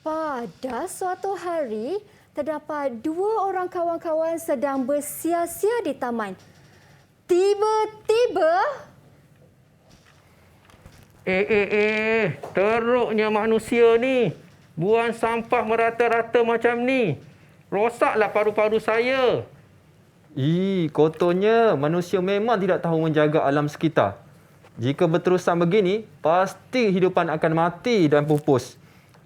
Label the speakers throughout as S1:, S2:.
S1: Pada suatu hari, terdapat dua orang kawan-kawan sedang bersia-sia di taman. Tiba-tiba,
S2: Teruknya manusia ni. Buang sampah merata-rata macam ni. Rosaklah paru-paru saya.
S3: Kotornya manusia memang tidak tahu menjaga alam sekitar. Jika berterusan begini, pasti hidupan akan mati dan pupus.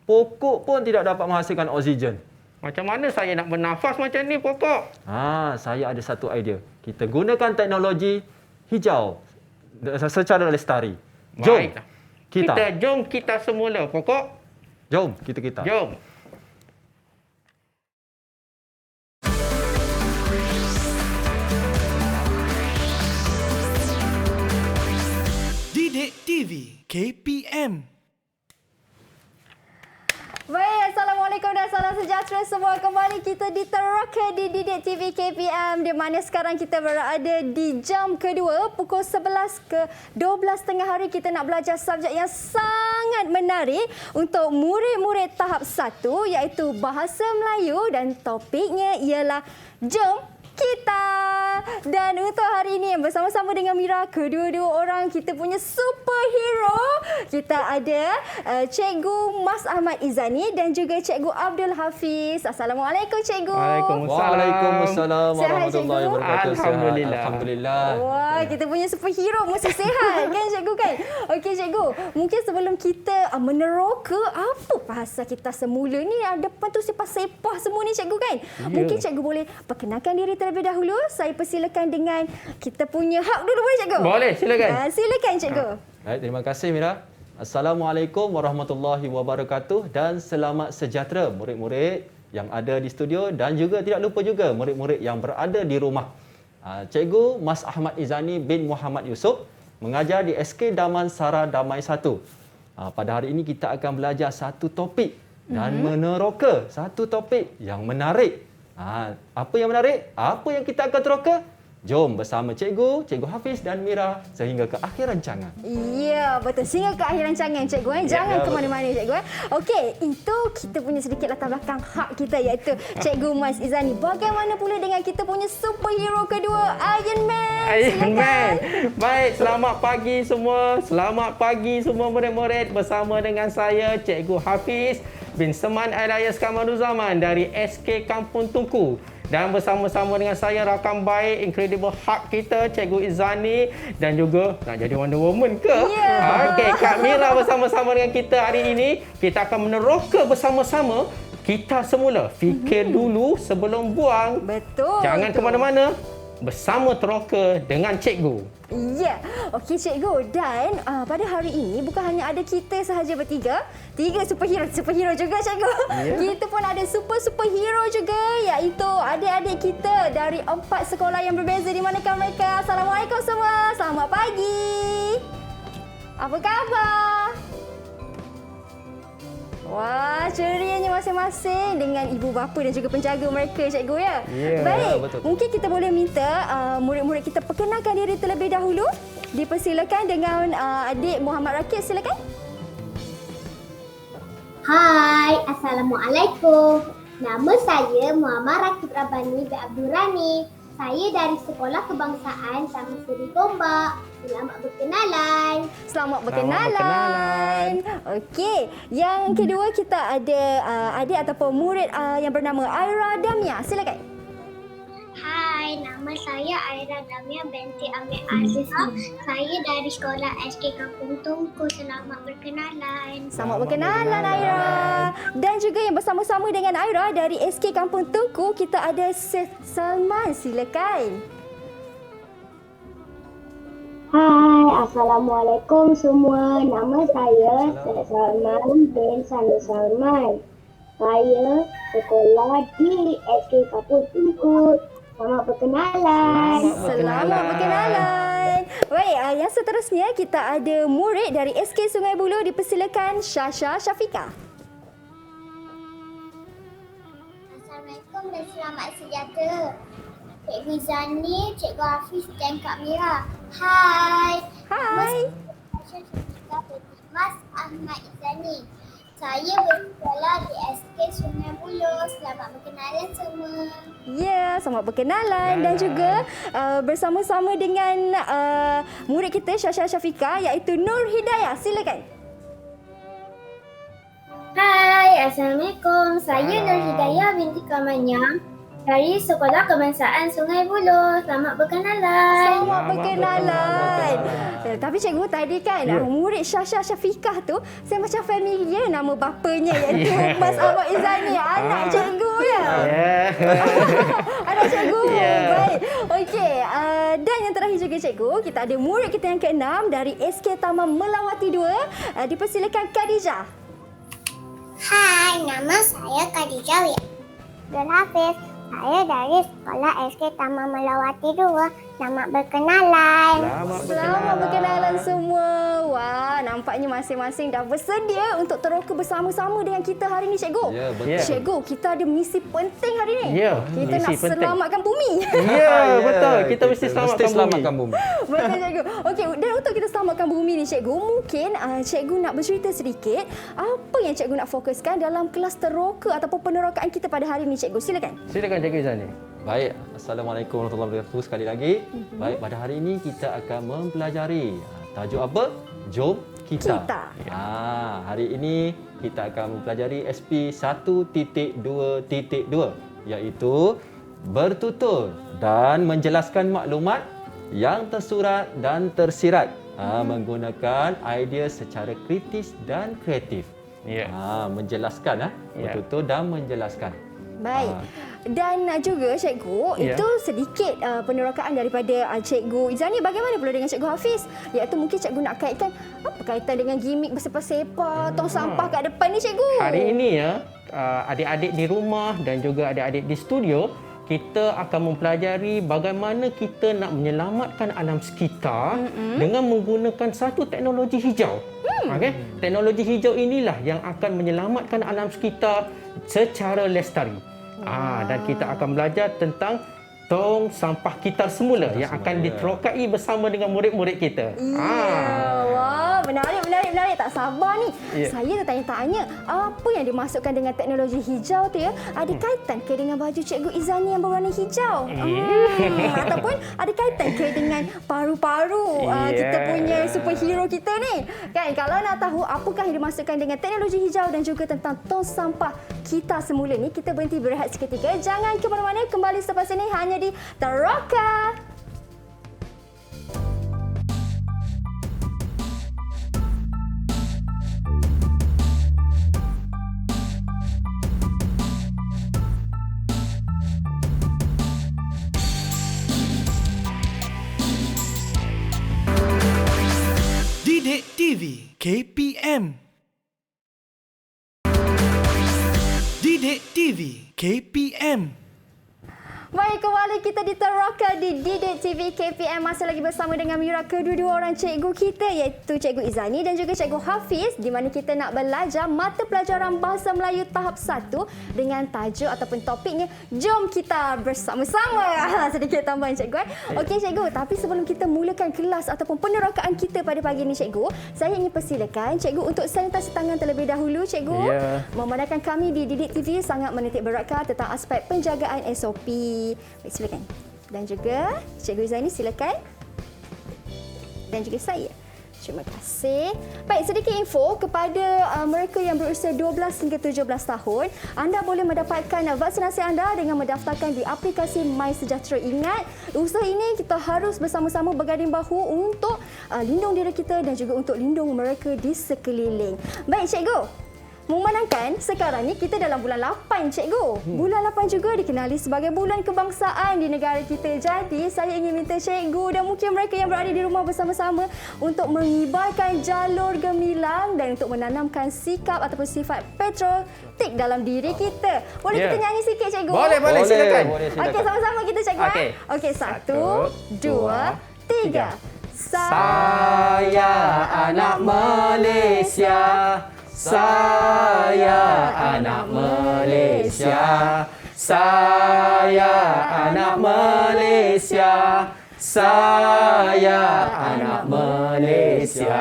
S3: Pokok pun tidak dapat menghasilkan oksigen.
S2: Macam mana saya nak bernafas macam ni, pokok?
S3: Saya ada satu idea. Kita gunakan teknologi hijau secara lestari. Jom,
S2: Baiklah. Jom kita semula, pokok.
S3: Jom, kita.
S2: Jom.
S4: Didik TV KPM.
S1: baik, Assalamualaikum dan salam sejahtera semua. Kembali kita diteroka di Didik TV KPM di mana sekarang kita berada di jam kedua pukul 11 ke 12 tengah hari. Kita nak belajar subjek yang sangat menarik untuk murid-murid tahap 1 iaitu Bahasa Melayu dan topiknya ialah Jom Kita. Dan untuk hari ini bersama-sama dengan Mira, kedua-dua orang kita punya superhero. Kita ada Cikgu Mas Ahmad Izani dan juga Cikgu Abdul Hafiz. Assalamualaikum Cikgu.
S3: Waalaikumsalam warahmatullahi wabarakatuh.
S2: Alhamdulillah.
S1: Wah, kita punya superhero mesti sihat kan Cikgu kan? Okey Cikgu, mungkin sebelum kita meneroka apa bahasa kita semula ni, depan tu sepah-sepah semua ni Cikgu kan? Mungkin Cikgu boleh perkenalkan diri terlebih dahulu. Saya persilakan dengan kita punya hak dulu, boleh Cikgu?
S2: Boleh, silakan.
S1: Silakan Cikgu.
S3: Baik, terima kasih Mira. Assalamualaikum warahmatullahi wabarakatuh dan selamat sejahtera murid-murid yang ada di studio dan juga tidak lupa juga murid-murid yang berada di rumah. Cikgu Mas Ahmad Izani bin Muhammad Yusof mengajar di SK Damansara Damai 1. Pada hari ini kita akan belajar satu topik dan meneroka satu topik yang menarik. Apa yang menarik? Apa yang kita akan teroka? Jom bersama Cikgu Hafiz dan Mira sehingga ke akhir rancangan.
S1: Ya, betul. Sehingga ke akhir rancangan Cikgu. Jangan ke mana-mana Cikgu. Okey, itu kita punya sedikit latar belakang hak kita iaitu Cikgu Mas Izani. Bagaimana pula dengan kita punya superhero kedua, Iron Man?
S2: Iron Man. Baik, selamat pagi semua. Selamat pagi semua murid-murid bersama dengan saya Cikgu Hafiz bin Seman Alias Kamaruzaman dari SK Kampung Tunku. Dan bersama-sama dengan saya rakan baik Incredible Hulk kita Cikgu Izani dan juga nak jadi Wonder Woman ke? Okey, Kak Mira bersama-sama dengan kita hari ini. Kita akan meneroka bersama-sama. Kita semula fikir dulu sebelum buang.
S1: Betul.
S2: Jangan ke mana-mana. Bersama teroka dengan Cikgu.
S1: Ya, okey Cikgu. Dan pada hari ini bukan hanya ada kita sahaja bertiga, tiga superhero juga Cikgu. Kita pun ada superhero juga iaitu adik-adik kita dari 4 sekolah yang berbeza. Di manakah mereka? Assalamualaikum semua. Selamat pagi. Apa khabar? Wah, cerianya masing-masing dengan ibu bapa dan juga penjaga mereka Cikgu ya. Baik,
S3: betul.
S1: mungkin kita boleh minta murid-murid kita perkenalkan diri terlebih dahulu. Dipersilakan dengan adik Muhammad Rakib, silakan.
S5: Hai, Assalamualaikum. Nama saya Muhammad Rakib Rabani bin Abdul Rani. Saya dari Sekolah Kebangsaan Taman Seri Gombak. Selamat berkenalan.
S1: Selamat berkenalan. Okey, yang kedua kita ada adik ataupun murid yang bernama Aira Damia. Silakan.
S5: Hai, nama saya Aira Damia binti Amir Azizah. Saya dari Sekolah SK Kampung Tunku. Selamat berkenalan.
S1: Selamat berkenalan Aira. Dan juga yang bersama-sama dengan Aira dari SK Kampung Tunku, kita ada Syed Salman. Silakan.
S5: Hai, Assalamualaikum semua. Nama saya Syed Salman bin Sandi Salman. Saya sekolah di SK Kampung Tunku. Selamat berkenalan.
S1: Selamat berkenalan. Baik, yang seterusnya kita ada murid dari SK Sungai Buloh. Dipersilakan Syasha Syafiqah.
S5: Assalamualaikum dan selamat sejahtera. Cikgu Izani, Cikgu Hafiz dan Kak Mira. Hai.
S1: Hai.
S5: Saya Mas Ahmad Izani. Saya bersekolah di SK Sungai Buloh. Selamat berkenalan semua.
S1: Ya, selamat berkenalan dan juga bersama-sama dengan murid kita Syasha Syafiqah iaitu Nur Hidayah. Silakan.
S5: Hai, Assalamualaikum. Saya Nur Hidayah binti Kamanyang dari Sekolah Kebangsaan Sungai Buloh. Selamat berkenalan.
S1: Selamat berkenalan. Tapi cikgu tadi kan murid Syasha Syafiqah tu saya macam familiar nama bapanya iaitu Mas Ahmad Izani, anak cikgu ya. Anak cikgu. Baik. Okey, dan yang terakhir juga cikgu, kita ada murid kita yang ke-6 dari SK Taman Melawati 2. Dipersilakan Khadijah.
S5: Hai, nama saya Khadijah Abdul Hafiz. Saya dari Sekolah SK Taman Melawati 2. Selamat berkenalan.
S1: Selamat berkenalan semua. Wah, nampaknya masing-masing dah bersedia untuk teroka bersama-sama dengan kita hari ni, cikgu.
S3: Ya, betul.
S1: Cikgu, kita ada misi penting hari ni.
S2: Ya,
S1: kita
S2: misi
S1: nak
S2: penting.
S1: selamatkan bumi.
S2: Ya, betul. Kita mesti selamatkan bumi.
S1: Betul, cikgu. Okey, dan untuk kita selamatkan bumi ni, cikgu, mungkin cikgu nak bercerita sedikit apa yang cikgu nak fokuskan dalam kelas teroka ataupun penerokaan kita pada hari ni, cikgu. Silakan.
S2: Silakan Cikgu Izani.
S3: Baik, Assalamualaikum warahmatullahi wabarakatuh sekali lagi. Baik, pada hari ini kita akan mempelajari tajuk apa? Jom kita. Hari ini kita akan mempelajari SP 1.2.2 iaitu bertutur dan menjelaskan maklumat yang tersurat dan tersirat menggunakan idea secara kritis dan kreatif. Menjelaskan bertutur dan menjelaskan.
S1: Baik. Dan juga cikgu, itu sedikit penerokaan daripada cikgu Izani. Bagaimana pula dengan cikgu Hafiz? Iaitu mungkin cikgu nak kaitkan apa kaitan dengan gimmick bersepa-sepa, tong sampah kat depan ni, cikgu.
S2: Hari ini adik-adik di rumah dan juga adik-adik di studio, kita akan mempelajari bagaimana kita nak menyelamatkan alam sekitar dengan menggunakan satu teknologi hijau. Okey, teknologi hijau inilah yang akan menyelamatkan alam sekitar secara lestari. Dan kita akan belajar tentang tong sampah kita semula yang akan diterokai bersama dengan murid-murid kita.
S1: Wah, menarik. Tak sabar ni. Saya tertanya-tanya, apa yang dimasukkan dengan teknologi hijau tu ya? Ada kaitan ke dengan baju cikgu Izani yang berwarna hijau? Ataupun ada kaitan ke dengan paru-paru kita punya superhero kita ni? Kan, kalau nak tahu apakah yang dimasukkan dengan teknologi hijau dan juga tentang tong sampah kita semula ni, kita berhenti berehat seketika. Jangan ke mana-mana, kembali selepas ini hanya di Teroka.
S4: Didik TV KPM. Didik TV KPM.
S1: Baik, kembali kita di Teroka di Didik TV KPM. Masih lagi bersama dengan Mira, kedua-dua orang cikgu kita iaitu Cikgu Izani dan juga Cikgu Hafiz, di mana kita nak belajar mata pelajaran Bahasa Melayu tahap 1 dengan tajuk ataupun topiknya Jom Kita Bersama-sama. Sedikit tambahan, cikgu. Okey, cikgu, tapi sebelum kita mulakan kelas ataupun penerokaan kita pada pagi ini, cikgu, saya ingin persilakan cikgu untuk sanitasi tangan terlebih dahulu, cikgu. Memandangkan kami di Didik TV sangat menitik beratkan tentang aspek penjagaan SOP. Baik, silakan. Dan juga Cikgu Izani, silakan. Dan juga saya. Terima kasih. Baik, sedikit info kepada mereka yang berusia 12 hingga 17 tahun. Anda boleh mendapatkan vaksinasi anda dengan mendaftarkan di aplikasi MySejahtera. Ingat, usaha ini kita harus bersama-sama berganding bahu untuk lindung diri kita dan juga untuk lindung mereka di sekeliling. Baik, cikgu. Memandangkan sekarang ni kita dalam bulan 8, cikgu. Bulan 8 juga dikenali sebagai bulan kebangsaan di negara kita. Jadi, saya ingin minta cikgu dan mungkin mereka yang berada di rumah bersama-sama untuk mengibarkan jalur gemilang dan untuk menanamkan sikap ataupun sifat patriotik dalam diri kita. Boleh kita nyanyi sikit, cikgu?
S2: Boleh, silakan.
S1: Okey, sama-sama kita, cikgu. Okey, 1, 2, 3.
S2: Saya anak Malaysia. Saya anak Malaysia. Saya anak Malaysia. Saya anak Malaysia.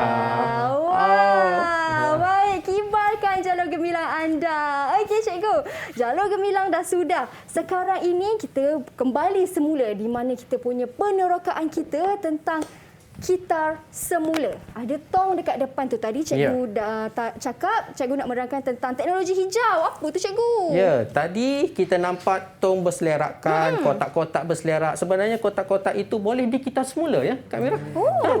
S1: Wah, baik. Kibarkan jalur gemilang gemilang anda. Okey cikgu, jalur gemilang dah sudah. Sekarang ini kita kembali semula di mana kita punya penerokaan kita tentang kitar semula. Ada tong dekat depan tu. Tadi cikgu dah cakap, cikgu nak menerangkan tentang teknologi hijau. Apa tu cikgu?
S2: Ya, tadi kita nampak tong berselerakan, kotak-kotak berselerak. Sebenarnya kotak-kotak itu boleh dikitar semula ya, Kak Mira.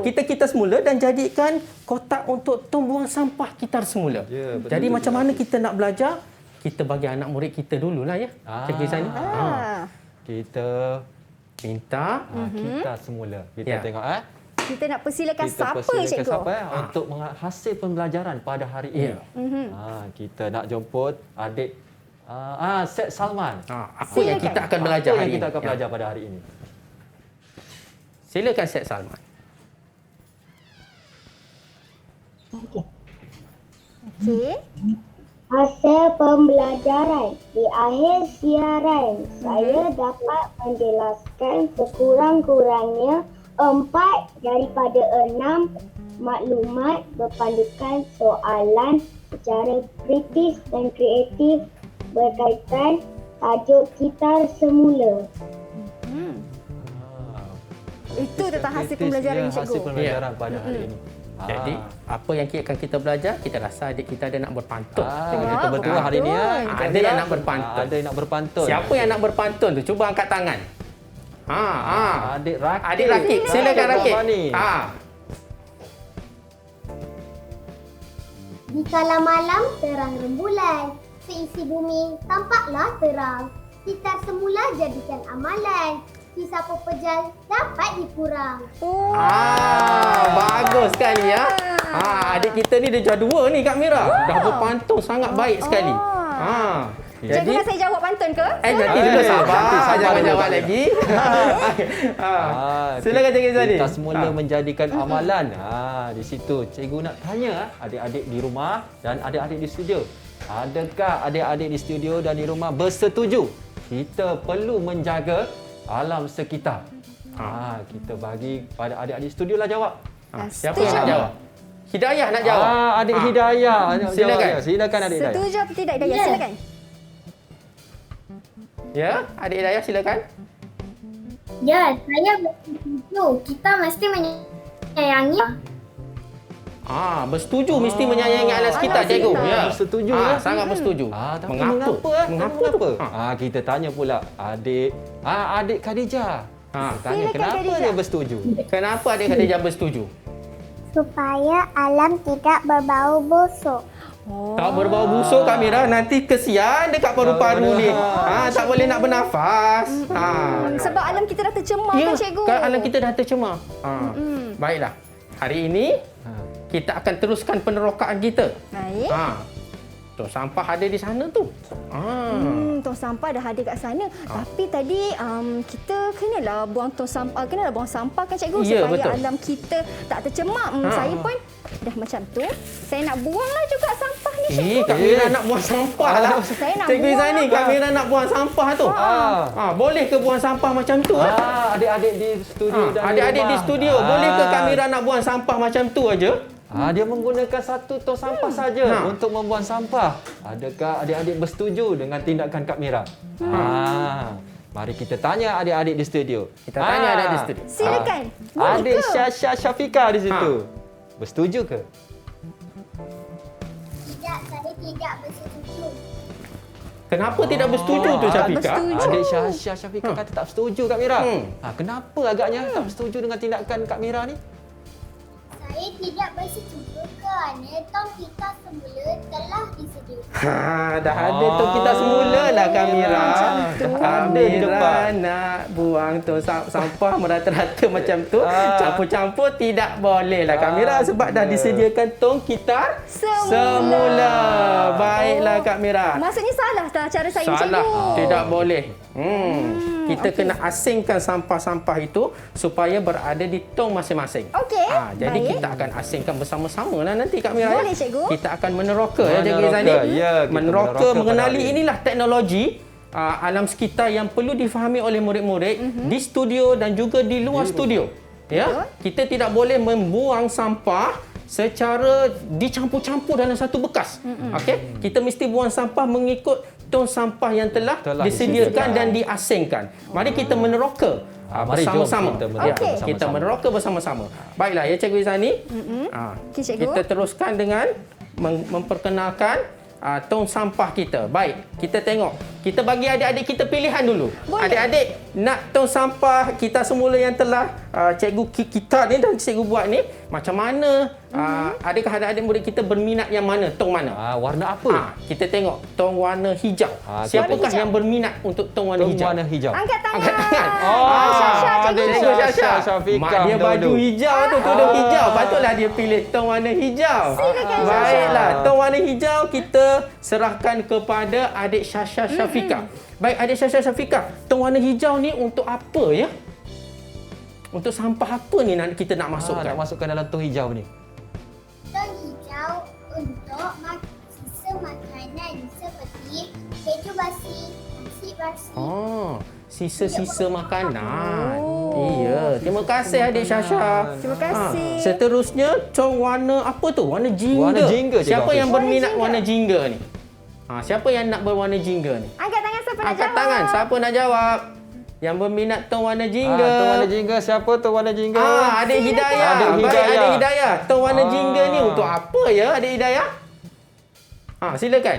S2: Kita kitar semula dan jadikan kotak untuk tong buang sampah kitar semula.
S3: Ya, betul.
S2: Jadi macam mana kita nak belajar? Kita bagi anak murid kita dululah ya. Cikgu Zani.
S3: Kita
S2: Minta
S3: kita semula. Kita
S2: Ya.
S3: tengok
S1: Kita nak persilakan
S3: kita
S1: siapa
S3: persilakan
S1: cikgu?
S3: siapa untuk hasil pembelajaran pada hari ini. Kita nak jemput adik Syed Salman.
S2: apa yang kita akan belajar
S3: Apa
S2: hari
S3: yang kita
S2: ini?
S3: akan belajar pada hari ini?
S2: Silakan Syed Salman.
S1: Okey.
S5: Hasil pembelajaran. Di akhir siaran, saya dapat menjelaskan sekurang-kurangnya 4 daripada 6 maklumat berpandukan soalan secara kritis dan kreatif berkaitan tajuk kitar semula.
S1: Itu tentang hasil pembelajaran cikgu.
S3: Hasil pembelajaran pada hari ini.
S2: Jadi, apa yang akan kita belajar? Kita rasa adik kita ada nak berpantun.
S3: Kita berdua hari ini
S2: Ada yang nak berpantun.
S3: Ada yang nak berpantun.
S2: Siapa yang nak berpantun tu? Cuba angkat tangan.
S3: Adik Rakib.
S2: Adik Rakib. Silakan Rakib.
S5: Di kala malam terang rembulan, seisi bumi tampaklah terang. Kitar semula jadikan amalan, kisah pepejal dapat dikurang.
S2: Bagus sekali ya. Adik kita ni dah dua ni Kak Mira. Dah berpantun sangat baik sekali.
S1: Cikgu nak saya jawab pantun ke?
S2: Nanti dulu sabar. Jangan jawab lagi. Silakan Cikgu Zani.
S3: Kita semula menjadikan amalan. Di situ cikgu nak tanya adik-adik di rumah dan adik-adik di studio. Adakah adik-adik di studio dan di rumah bersetuju kita perlu menjaga alam sekitar? Kita bagi pada adik-adik studio lah jawab.
S2: Siapa yang nak jawab? Hidayah nak jawab.
S3: Adik Hidayah.
S2: Silakan.
S3: Silakan adik Hidayah.
S1: Setuju atau tidak Hidayah? Silakan.
S2: Ya, adik Hidayah silakan.
S5: Ya, saya bersetuju. Kita mesti menyayangi.
S2: Bersetuju mesti menyayangi alam sekitar
S1: alam
S2: cikgu.
S1: sekitar.
S2: Ya.
S3: Bersetuju ya.
S2: Sangat bersetuju.
S3: Tapi
S2: Mengapa?
S3: mengapa? Kita tanya pula adik Khadijah. Tanya
S1: Silakan,
S3: kenapa
S1: Khadijah.
S3: dia bersetuju?
S2: Kenapa adik Khadijah bersetuju?
S5: Supaya alam tidak berbau busuk.
S2: Tak berbau busuk Kak Mira, nanti kesian dekat paru-paru ni. Tak boleh nak bernafas.
S1: Sebab alam kita dah tercemar kan cikgu?
S2: Kan alam kita dah tercemar. Baiklah. Hari ini kita akan teruskan penerokaan kita.
S1: Baik.
S2: Tong sampah ada di sana tu.
S1: Tong sampah dah ada kat sana. Tapi tadi kita kenalah buang tong sampah, kenalah buang sampah kan cikgu
S2: Ya,
S1: supaya
S2: betul.
S1: alam kita tak tercemar. Saya pun dah macam tu. Saya nak buanglah juga sampah ni cikgu.
S2: Kak Mira nak buang sampah lah.
S1: Saya nak
S2: Cikgu
S1: buang
S2: Zani,
S1: lah.
S2: Kak Mira nak buang sampah tu. Boleh ke buang sampah macam tu?
S3: Adik-adik di studio dan
S2: Adik-adik di
S3: rumah.
S2: studio, boleh ke Kak Mira nak buang sampah macam tu aja?
S3: Dia menggunakan satu tong sampah saja untuk membuang sampah. Adakah adik-adik bersetuju dengan tindakan Kak Mira? Mari kita tanya adik-adik di studio.
S2: Kita tanya adik di studio.
S1: Silakan. Boleh
S3: Adik
S1: ke?
S3: Syasha Syafika di situ. Bersetuju ke?
S5: Tidak, saya tidak bersetuju.
S2: Kenapa tidak bersetuju tu Syafika?
S1: bersetuju.
S3: Adik Syasha Syafika kata tak bersetuju Kak Mira. Kenapa agaknya tak bersetuju dengan tindakan Kak Mira ni?
S5: Saya tidak bersetuju kerana tong kita semula telah disediakan.
S2: Dah ada tu kita semula lah Kak Mira. Kak Mira
S3: depan.
S2: nak buang tu sampah merata-rata macam tu. Campur-campur tidak boleh lah Kak Mira sebab dah disediakan tong kita semula. Baiklah Kak Mira.
S1: Maksudnya salah dah cara saya
S2: Salah,
S1: cikgu.
S2: tidak boleh. Kita kena asingkan sampah-sampah itu supaya berada di tong masing-masing.
S1: Okey,
S2: Jadi
S1: baik.
S2: kita akan asingkan bersama-sama lah nanti Kak Mira.
S1: Boleh, cikgu.
S2: Kita akan meneroka ya Cikgu
S3: Meneroka,
S2: Zani.
S3: ya, kita
S2: meneroka
S3: meneroka
S2: mengenali
S3: pada hari
S2: inilah teknologi alam sekitar yang perlu difahami oleh murid-murid di studio dan juga di luar studio. Ya, kita tidak boleh membuang sampah secara dicampur-campur dalam satu bekas. Okey, kita mesti buang sampah mengikut tong sampah yang telah disediakan dan diasingkan. Mari kita meneroka
S3: Mari jom
S2: bersama-sama.
S3: kita
S1: meneroka
S3: bersama-sama.
S2: Kita meneroka bersama-sama. Baiklah ya Cikgu Izani.
S1: Okey, Cikgu.
S2: Kita teruskan dengan memperkenalkan tong sampah kita. Baik, kita tengok. Kita bagi adik-adik kita pilihan dulu.
S1: Boleh.
S2: Adik-adik nak tong sampah kita semula yang telah cikgu kita ni dan cikgu buat ni, macam mana? Adakah adik-adik murid kita berminat yang mana? Tong mana?
S3: Warna apa?
S2: Kita tengok tong warna hijau. Siapakah
S1: hijau.
S2: yang berminat untuk tong warna
S3: Tong
S2: hijau?
S3: warna hijau.
S1: Angkat tangan.
S2: Angkat tangan.
S1: Syasha,
S3: adik
S1: cikgu.
S2: Syasha.
S3: Syafiqah
S2: Mak dia baju
S3: dulu.
S2: hijau tu, tudung hijau. Patutlah dia pilih tong warna hijau.
S1: Silakan, Syasha.
S2: Baiklah, tong warna hijau kita serahkan kepada adik Syasha Syafiqah. Baik, adik Syasha Syafiqah, tong warna hijau ni untuk apa ya? Untuk sampah apa ni kita nak masukkan?
S3: Nak masukkan dalam tong hijau ni.
S5: Tong hijau untuk sisa makanan seperti keju basi, nasi basi.
S2: Sisa-sisa makanan. Iya, terima kasih adik Syasha.
S1: Terima kasih.
S2: Seterusnya, tong warna apa tu? Warna jingga.
S3: Warna jingga, Cikgu
S2: Siapa
S3: Hafiz.
S2: yang berminat
S1: Warna
S2: warna jingga ni? Siapa yang nak berwarna jingga ni?
S1: Angkat tangan siapa nak
S2: Angkat
S1: jawab?
S2: tangan. Siapa nak jawab? Yang berminat tong warna jingga.
S3: Tong warna jingga. Siapa tong warna jingga?
S2: Adik Hidayah.
S3: Adik
S2: Baik,
S3: Hidayah.
S2: Adik Hidayah. Tong warna jingga ni untuk apa ya, Adik Hidayah? Silakan.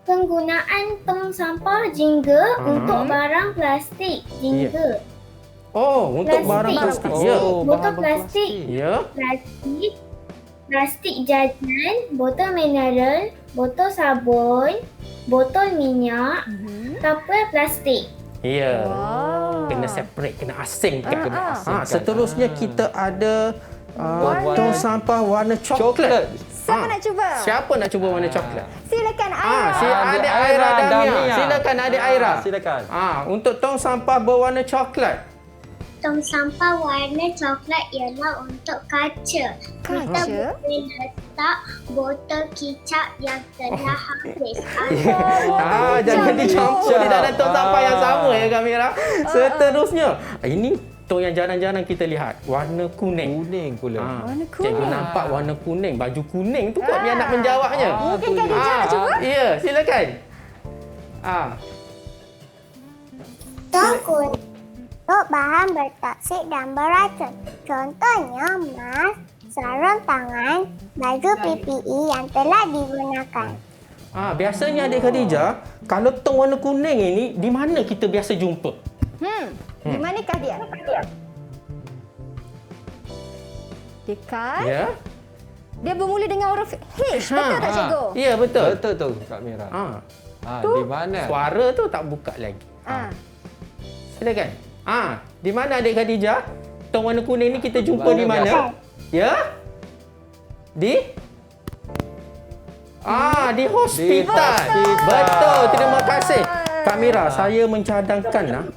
S5: Penggunaan tong sampah jingga untuk barang plastik jingga.
S2: Untuk barang plastik. Ya.
S5: Botol plastik,
S2: Ya.
S5: plastik jajan, botol mineral, botol sabun, botol minyak, kapal plastik.
S2: Ya.
S1: Wow.
S2: Kena separate, kena asingkan.
S3: Kena asingkan.
S2: Seterusnya kita ada
S3: Warna-
S2: tong sampah warna coklat.
S1: Siapa nak cuba?
S2: Siapa nak cuba warna coklat?
S1: Silakan Aira.
S2: Adik Aira Damia.
S3: Damia.
S2: Silakan adik Aira.
S3: Silakan.
S2: Untuk tong sampah berwarna coklat.
S5: Tong sampah warna coklat ialah untuk kaca. Kita
S1: Kaca?
S5: boleh letak botol kicap yang telah habis.
S2: Jangan dicampur di dalam tong sampah yang sama ya Kamira. Seterusnya, ini tong yang jarang-jarang kita lihat, warna kuning.
S3: Kuning pula.
S1: Warna
S2: Cikgu
S1: kuning.
S2: nampak warna kuning, baju kuning tu kot yang nak menjawabnya.
S1: Mungkin Khadijah nak cuba?
S2: Ya, silakan.
S5: Tong kuning untuk bahan bertoksik dan beracun. Contohnya mask, sarung tangan, baju PPE yang telah digunakan.
S2: Biasanya adik Khadijah, kalau tong warna kuning ini, di mana kita biasa jumpa?
S1: Di manakah dia? Dekat.
S2: Ya.
S1: Dia bermula dengan huruf H. Betul tak cikgu?
S2: Ya, betul.
S3: Betul tu Kak Mira.
S2: Tu,
S3: Di mana?
S2: suara tu tak buka lagi. Silakan. Di mana adik Khadijah? Tong warna kuning ni kita jumpa di mana? Ya? Di? Di hospital. Betul, terima kasih. Kak Mira, saya mencadangkan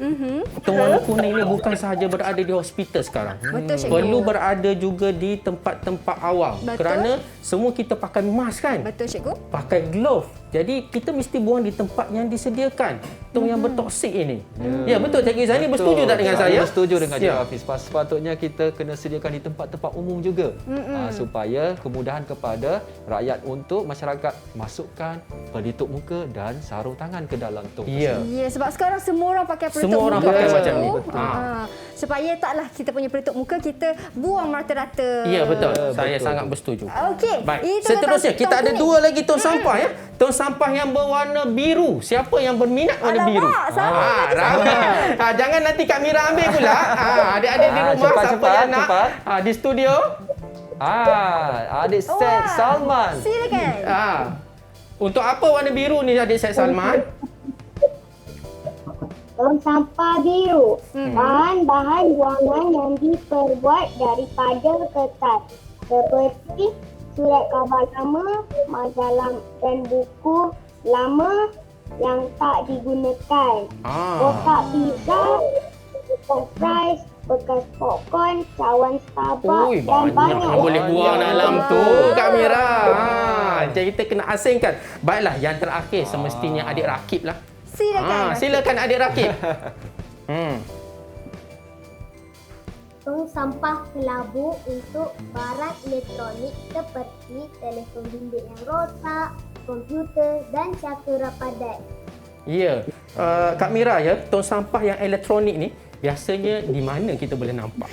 S2: tong warna kuning ni bukan sahaja berada di hospital sekarang.
S1: Betul, cikgu.
S2: Perlu berada juga di tempat-tempat awam.
S1: Betul.
S2: Kerana semua kita pakai mask kan?
S1: Betul cikgu.
S2: Pakai glove. Jadi kita mesti buang di tempat yang disediakan. Tong yang bertoksik ini. Ya, betul Cikgu Izani bersetuju tak dengan saya?
S3: Bersetuju dengan
S2: Ya.
S3: Cikgu Hafiz. Sepatutnya kita kena sediakan di tempat-tempat umum juga. Supaya kemudahan kepada rakyat untuk masyarakat masukkan pelitup muka dan sarung tangan ke dalam tong.
S2: Ya.
S1: Ya, sebab sekarang semua orang pakai pelitup
S2: Semua orang
S1: muka.
S2: pakai
S1: cikgu.
S2: macam ni.
S1: Supaya taklah kita punya pelitup muka kita buang merata-rata.
S2: Ya, betul. Saya
S3: betul.
S2: sangat bersetuju.
S1: Okey.
S2: Baik.
S1: itu
S2: Seterusnya
S1: tentang
S2: kita
S1: tong
S2: ada
S1: kuning.
S2: dua lagi tong sampah ya. Tong sampah yang berwarna biru. Siapa yang berminat warna
S1: Alamak,
S2: biru?
S1: sama nanti
S2: ramai. Jangan nanti Kak Mira ambil pula. Adik-adik di rumah
S3: cepat,
S2: siapa
S3: cepat,
S2: yang nak
S3: cepat.
S2: di studio.
S3: Adik Set
S1: Wah,
S3: Salman.
S1: Silakan.
S2: Untuk apa warna biru ni adik Syed Salman?
S5: Tong sampah biru, bahan-bahan buangan yang diperbuat daripada kertas seperti surat khabar lama, majalah dan buku lama yang tak digunakan, kotak pizza, bekas fries, bekas popcorn, cawan Starbucks
S2: Ui,
S5: dan
S2: banyak yang boleh buang dalam tu Kak Mira. Jadi kita kena asingkan. Baiklah, yang terakhir semestinya adik Rakib lah.
S1: Silakan.
S2: Silakan adik Rakib.
S5: tong sampah kelabu untuk barang elektronik seperti telefon bimbit yang rosak, komputer dan cakera padat.
S2: Ya, Kak Mira ya, tong sampah yang elektronik ni biasanya di mana kita boleh nampak?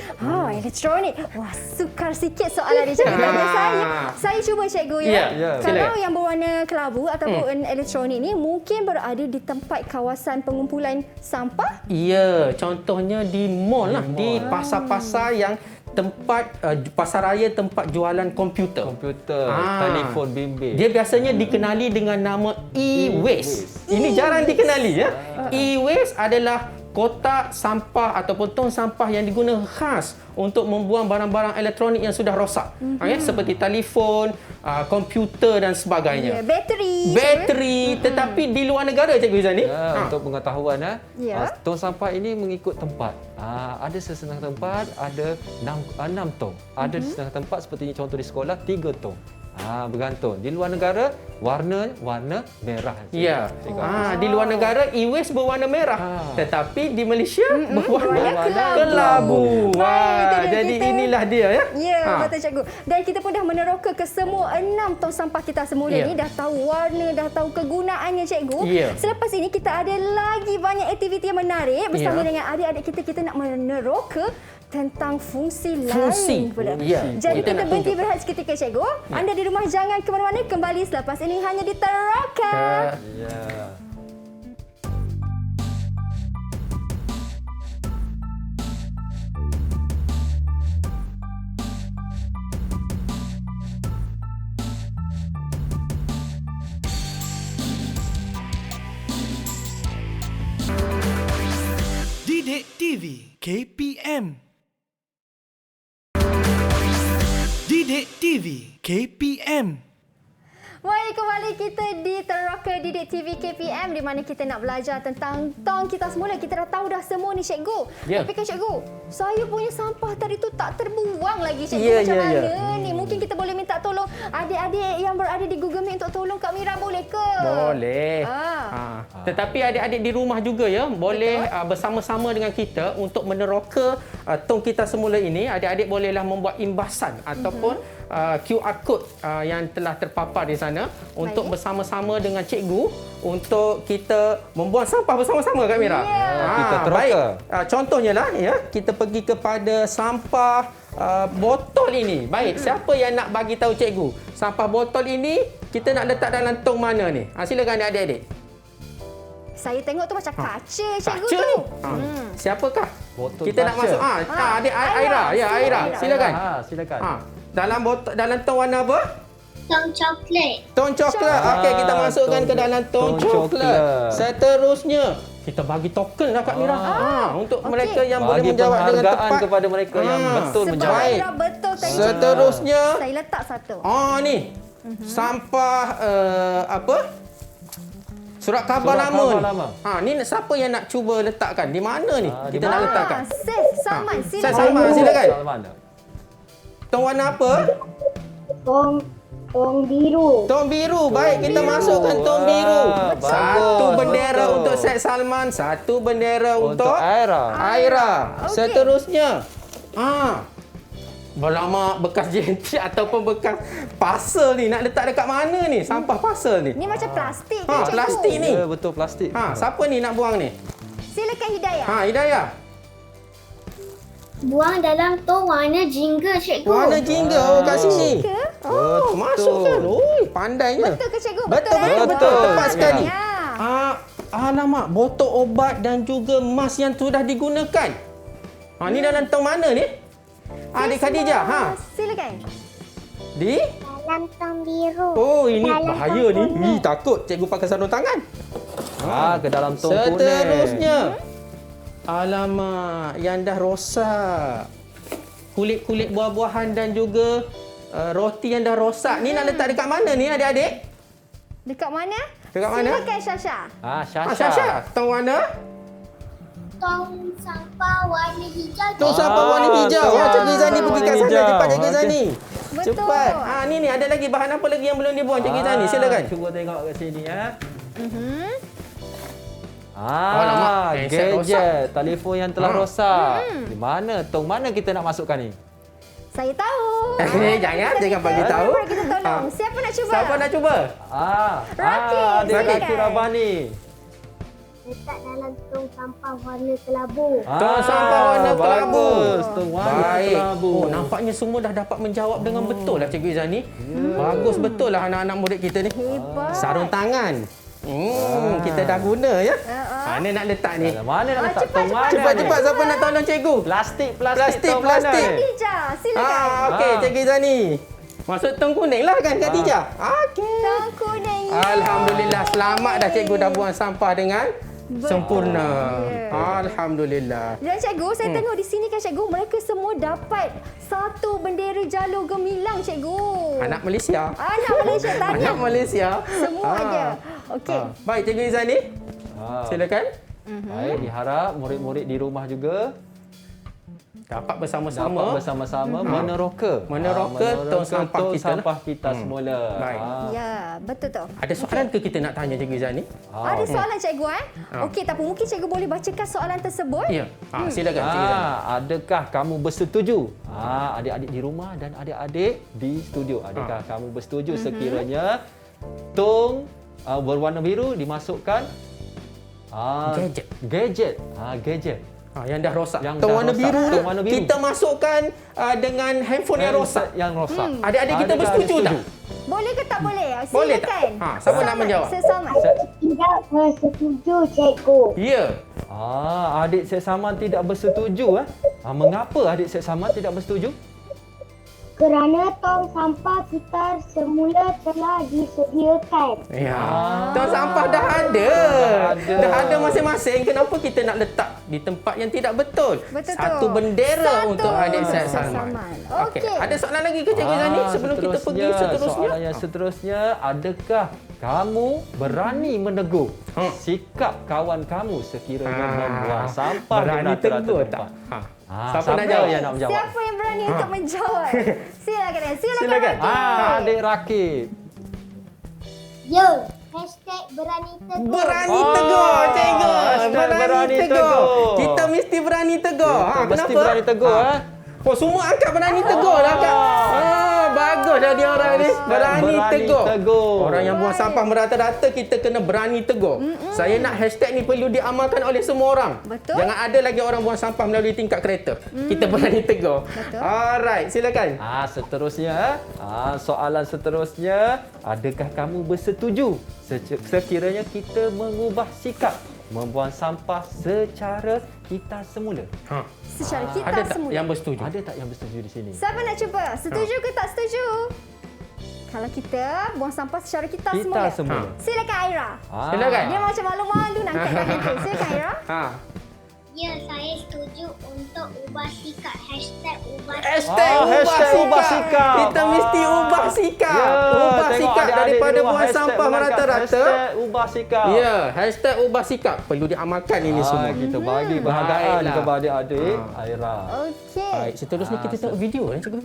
S1: Elektronik. Wah, sukar sikit soalan ni cikgu. Tapi saya cuba cikgu ya.
S2: Ya,
S1: Kalau
S2: silakan.
S1: yang berwarna kelabu ataupun elektronik ni mungkin berada di tempat kawasan pengumpulan sampah.
S2: Ya, contohnya di mall lah, di pasar-pasar yang tempat pasar raya tempat jualan komputer.
S3: Komputer, telefon bimbit.
S2: Dia biasanya dikenali dengan nama e-waste. Ini jarang dikenali ya. E-waste adalah kotak sampah ataupun tong sampah yang digunakan khas untuk membuang barang-barang elektronik yang sudah rosak. Seperti telefon, komputer dan sebagainya. Bateri, tetapi di luar negara Cikgu Izani.
S3: Untuk pengetahuan
S1: Ya.
S3: tong sampah ini mengikut tempat. Ada sesetengah tempat ada 6 tong. Ada di setengah tempat seperti contoh di sekolah 3 tong. Bergantung. Di luar negara warna merah.
S2: Ya. Di luar negara e-waste berwarna merah. Tetapi di Malaysia berwarna kelabu. Jadi inilah dia ya.
S1: Ya, betul cikgu. Dan kita pun dah meneroka ke semua 6 tong sampah kita semula ni, dah tahu warna, dah tahu kegunaannya cikgu. Selepas ini kita ada lagi banyak aktiviti yang menarik bersama dengan adik-adik kita nak meneroka tentang fungsi lain pula. Jadi kita berhenti berehat seketika cikgu. Anda di rumah jangan ke mana-mana, kembali selepas ini hanya di Teroka.
S4: Didik TV KPM. Didik TV KPM.
S1: Baik, kembali kita di Teroka Didik TV KPM di mana kita nak belajar tentang tong kita semula. Kita dah tahu dah semua ni cikgu. Tapi kan cikgu, saya punya sampah tadi tu tak terbuang lagi cikgu. Macam mana ni? Mungkin kita boleh minta tolong adik-adik yang berada di Google Meet untuk tolong Kak Mira, boleh ke?
S2: Boleh. Tetapi adik-adik di rumah juga ya, boleh bersama-sama dengan kita untuk meneroka tong kita semula ini. Adik-adik bolehlah membuat imbasan ataupun QR code yang telah terpapar di sana untuk bersama-sama dengan cikgu untuk kita membuang sampah bersama-sama Kak Mira.
S3: Kita teroka.
S2: Baik. Contohnya lah ya, kita pergi kepada sampah botol ini. Baik, siapa yang nak bagi tahu cikgu? Sampah botol ini kita nak letak dalam tong mana ni? Silakan adik-adik.
S1: Saya tengok tu macam kaca cikgu
S2: Kaca?
S1: tu.
S2: Siapakah?
S3: Botol
S2: Kita nak
S3: kaca.
S2: masuk. Adik Aira. Ya, Aira. Silakan.
S3: Silakan.
S2: Dalam botol, dalam tong warna apa?
S5: Tong coklat.
S2: Tong coklat. Okey, kita masukkan ke dalam tong coklat. Seterusnya, kita bagi token lah Kak Mira. Untuk mereka yang boleh
S3: Bagi
S2: menjawab dengan
S3: penghargaan
S2: tepat.
S3: kepada mereka yang betul
S1: Sebab
S3: menjawab.
S1: Mira betul tadi cikgu.
S2: Seterusnya,
S1: Saya letak satu.
S2: ni. Sampah apa? Surat khabar
S3: Surat
S2: lama.
S3: khabar lama.
S2: Ni siapa yang nak cuba letakkan? Di mana ni? Kita nak letakkan.
S1: Seth Salman,
S2: Saya
S1: silakan.
S2: Salman, silakan.
S3: Salman.
S2: Tong warna apa?
S5: Tong biru.
S2: Tong biru. Baik, kita masukkan tong biru.
S3: Bagus.
S2: Satu bendera
S3: Betul.
S2: untuk Syed Salman, satu bendera untuk
S3: Aira.
S2: Aira.
S1: Okey.
S2: Seterusnya. Berlama bekas JNT ataupun bekas pasal ni nak letak dekat mana ni? Sampah pasal ni.
S1: Ni macam plastik kan cikgu?
S2: Plastik ni.
S3: Ya, betul plastik.
S2: Siapa ni nak buang ni?
S1: Silakan Hidayah.
S2: Hidayah.
S5: Buang dalam tong warna jingga cikgu.
S2: Warna jingga kat sini.
S1: Ke?
S3: Betul.
S2: Masukkan. Oi, pandainya.
S1: Betul ke cikgu?
S2: Betul. Tepat sekali.
S1: Ya.
S2: Alamak, botol obat dan juga mask yang sudah digunakan. Ni dalam tong mana ni? Adik Khadijah.
S1: Silakan.
S2: Di?
S5: Dalam tong biru.
S2: Oh, ini
S5: Dalam
S2: bahaya
S5: tong
S2: ni.
S5: kuning.
S2: Takut cikgu pakai sarung tangan.
S3: Ke dalam tong kuning.
S2: Seterusnya. Alamak, yang dah rosak. Kulit-kulit buah-buahan dan juga roti yang dah rosak. Ni nak letak dekat mana ni adik-adik?
S1: Dekat mana?
S2: Dekat mana?
S1: Silakan Syasha.
S2: Syasha. Tong warna?
S5: Tong sampah warna hijau.
S2: Tong sampah warna hijau.
S3: tong
S2: Cikgu Izani pergi kat sana.
S3: hijau.
S2: Cepat Cikgu Izani.
S1: Betul.
S2: Cepat. Ni ada lagi bahan apa lagi yang belum dibuang Cikgu Izani? Silakan.
S3: Cuba tengok kat sini ya.
S2: Alamak, handset
S3: gadget, telefon yang telah rosak. Di mana? Tong mana kita nak masukkan ni?
S1: Saya tahu.
S2: Jangan bagi tahu.
S1: Mari kita tolong. Siapa nak cuba?
S2: Siapa nak cuba?
S1: Raki,
S3: adik
S1: silakan.
S3: Raki Rabani.
S5: Letak dalam tong sampah warna kelabu.
S2: Tong sampah warna kelabu.
S3: Bagus, tong warna
S2: Baik.
S3: kelabu.
S2: Oh, nampaknya semua dah dapat menjawab dengan betul lah Cikgu Izani. Bagus betul lah anak-anak murid kita ni.
S1: Hebat.
S2: Sarung tangan. Kita dah guna ya. Mana nak letak ni?
S3: Mana nak letak
S1: cepat,
S3: tong mana?
S2: Cepat siapa nak tolong cikgu?
S3: Plastik,
S2: Plastik,
S3: tong mana
S2: plastik.
S3: ni?
S1: Khadijah, silakan.
S2: Okey Cikgu Izani. Masuk tong kuning lah kan Kak Tijah? Okey.
S1: Tong kuning.
S2: Alhamdulillah selamat dah cikgu dah buang sampah dengan sempurna.
S1: Ya.
S2: Alhamdulillah.
S1: Dan cikgu, saya tengok di sini kan cikgu, mereka semua dapat satu bendera jalur gemilang cikgu.
S2: Anak Malaysia.
S1: Anak Malaysia, tanya.
S2: Anak Malaysia.
S1: Semua ada. Okey.
S2: Baik Cikgu Izani. Silakan.
S3: Baik, diharap murid-murid di rumah juga
S2: Dapat
S3: dapat
S2: bersama-sama
S3: bersama-sama meneroka
S2: tong sampah kita lah.
S3: sampah kita semula.
S2: Baik.
S1: Ya, betul tu.
S2: Ada soalan ke kita nak tanya Cikgu Izani?
S1: Ada soalan cikgu Okey, tapi mungkin cikgu boleh bacakan soalan tersebut?
S2: Ya. Silakan Cikgu Izani.
S3: Adakah kamu bersetuju? Adik-adik di rumah dan adik-adik di studio. Adakah kamu bersetuju sekiranya tong berwarna biru dimasukkan
S2: Gadget.
S3: Gadget.
S2: Yang dah rosak.
S3: Yang
S2: Tong
S3: dah
S2: warna
S3: rosak.
S2: biru
S3: Tong warna biru.
S2: kita masukkan dengan handphone yang rosak.
S3: Yang rosak.
S2: Adik-adik kita
S3: Adakah
S2: bersetuju
S3: ada
S2: tak?
S1: Boleh ke tak boleh?
S2: Boleh tak?
S1: Silakan.
S2: Siapa nak menjawab?
S1: Sesama.
S5: Tidak bersetuju, cikgu.
S2: Ya.
S3: Adik Syed Saman tidak bersetuju. Mengapa adik Syed Saman tidak bersetuju?
S5: Kerana tong sampah kita semula telah disediakan.
S2: Ya. Tong sampah dah ada. Dah ada masing-masing. Kenapa kita nak letak di tempat yang tidak betul?
S1: Betul
S2: Satu
S1: tu.
S2: bendera
S1: Satu
S2: untuk adik Syed
S1: Syed
S2: Salman.
S1: Salman.
S2: Okey.
S1: Okey.
S2: Ada soalan lagi ke Cikgu Izani sebelum kita pergi seterusnya?
S3: Soalan yang seterusnya, adakah kamu berani menegur sikap kawan kamu sekiranya membuang sampah di
S2: berani
S3: rata-rata
S2: tegur
S3: tempat?
S2: tak? Siapa nak jawab?
S3: yang nak menjawab?
S1: Siapa yang berani untuk menjawab? Silakan.
S2: Silakan.
S3: Adik Rakib.
S5: Yo, hashtag berani tegur.
S2: Berani tegur, cikgu.
S3: hashtag berani tegur.
S2: Kita mesti berani tegur.
S3: Mesti
S2: Kenapa?
S3: berani tegur.
S2: Oh, semua angkat berani tegur lah, Kak. Bagus dah dia orang ni. Berani tegur. Orang yang buang sampah merata-rata, kita kena berani tegur. Saya nak hashtag ni perlu diamalkan oleh semua orang.
S1: Betul.
S2: Jangan ada lagi orang buang sampah melalui tingkap kereta. Kita berani tegur.
S1: Betul.
S2: Alright, silakan.
S3: Seterusnya, soalan seterusnya, adakah kamu bersetuju sekiranya kita mengubah sikap membuang sampah secara kita semula?
S1: Secara kita
S2: Ada tak
S1: semula.
S2: yang bersetuju?
S3: Ada tak yang bersetuju di sini?
S1: Siapa nak cuba? Setuju ke tak setuju? Kalau kita buang sampah secara kita
S3: Kita
S1: semula.
S3: semula.
S1: Silakan Aira.
S2: Silakan.
S1: Dia macam malu-malu nak angkat tangan tu. Silakan Aira.
S5: Ya, saya setuju untuk ubah sikap. Hashtag ubah
S2: Hashtag
S3: hashtag
S2: ubah
S3: ubah
S2: sikap.
S3: sikap.
S2: Kita mesti ubah sikap.
S3: Ya,
S2: Ubah
S3: tengok
S2: sikap
S3: adik-adik
S2: daripada
S3: di rumah,
S2: buang
S3: hashtag
S2: sampah
S3: mengangkat
S2: merata-rata.
S3: Hashtag ubah sikap.
S2: Ya, hashtag ubah sikap. Perlu diamalkan ini semua.
S3: Kita bagi penghargaan
S2: Baiklah.
S3: kepada adik Aira.
S1: Okey.
S2: Baik, seterusnya kita tengok video cikgu.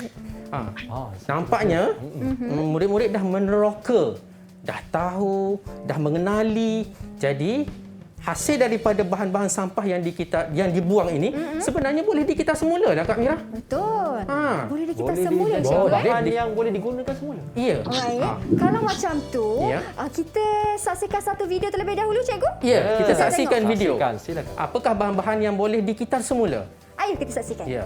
S3: Ah,
S2: Nampaknya murid-murid dah meneroka, dah tahu, dah mengenali. Jadi hasil daripada bahan-bahan sampah yang dibuang ini sebenarnya boleh dikita semula dah Kak Mira.
S1: Betul. Boleh kita
S3: boleh
S1: semula
S3: dijadikan
S1: cikgu.
S2: Boleh.
S3: bahan yang boleh digunakan semula.
S2: Ya.
S1: Alright. Kalau macam tu,
S2: Ya.
S1: kita saksikan satu video terlebih dahulu cikgu.
S2: Ya, kita
S1: Kita
S2: saksikan
S1: tengok.
S2: video.
S3: Saksikan, silakan.
S2: Apakah bahan-bahan yang boleh dikitar semula?
S1: Ayo kita saksikan.
S2: Ya.